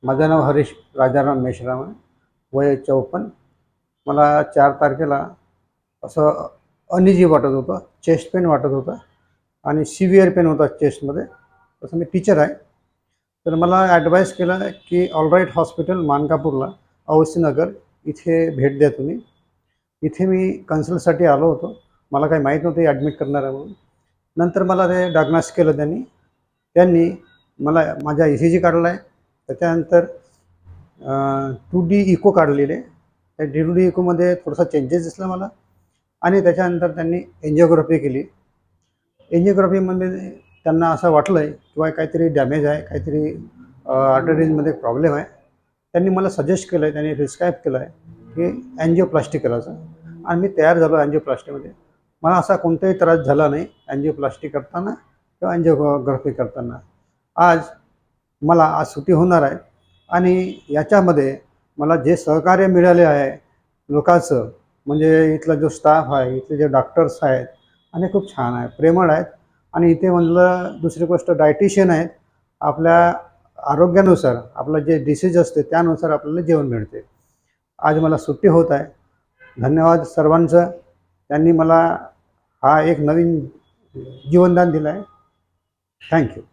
माझं नाव हरीश राजाराम मेश्राम आहे. वय 54. मला 4 तारखेला असं अनइझी वाटत होतं, चेस्ट पेन वाटत होता आणि सिव्हिअर पेन होता चेस्टमध्ये. तसं मी टीचर आहे, तर मला ॲडवाईस केलं की ऑलराईट हॉस्पिटल मानकापूरला औसीनगर इथे भेट द्या तुम्ही. इथे मी कन्सल्टसाठी आलो होतो. मला काही माहीत नव्हते ॲडमिट करणार आहे म्हणून. नंतर मला ते डायग्नोस केलं त्यांनी. त्यांनी मला माझा ECG काढला आहे. त्याच्यानंतर 2D इको काढलेले. त्या 2D इकोमध्ये थोडासा चेंजेस दिसला मला आणि त्याच्यानंतर त्यांनी एंजिओग्राफी केली. एंजिओग्राफीमध्ये त्यांना असं वाटलं आहे किंवा काहीतरी डॅमेज आहे, काहीतरी आर्टरीजमध्ये प्रॉब्लेम आहे. त्यांनी मला सजेस्ट केलं आहे, त्यांनी प्रिस्क्राईब केलं आहे की अँजिओप्लास्टी करायचं आणि मी तयार झालो अँजिओप्लास्टीमध्ये. मला असा कोणताही त्रास झाला नाही अँजिओप्लास्टी करताना किंवा अँजिओग्राफी करताना. आज सुट्टी होणार आहे आणि याच्यामध्ये मला जे सहकार्य मिळाले आहे लोकांचं, म्हणजे इथला जो स्टाफ आहे, इथले जे डॉक्टर्स आहेत आणि खूप छान आहे, प्रेमळ आहेत. आणि इथे म्हणलं दुसरी गोष्ट डायटिशियन आहेत. आपल्या आरोग्यानुसार आपलं जे डिसीज असते त्यानुसार आपल्याला जेवण मिळते. आज मला सुट्टी होत आहे. धन्यवाद सर्वांचं. त्यांनी मला हा एक नवीन जीवनदान दिलं आहे. थँक्यू.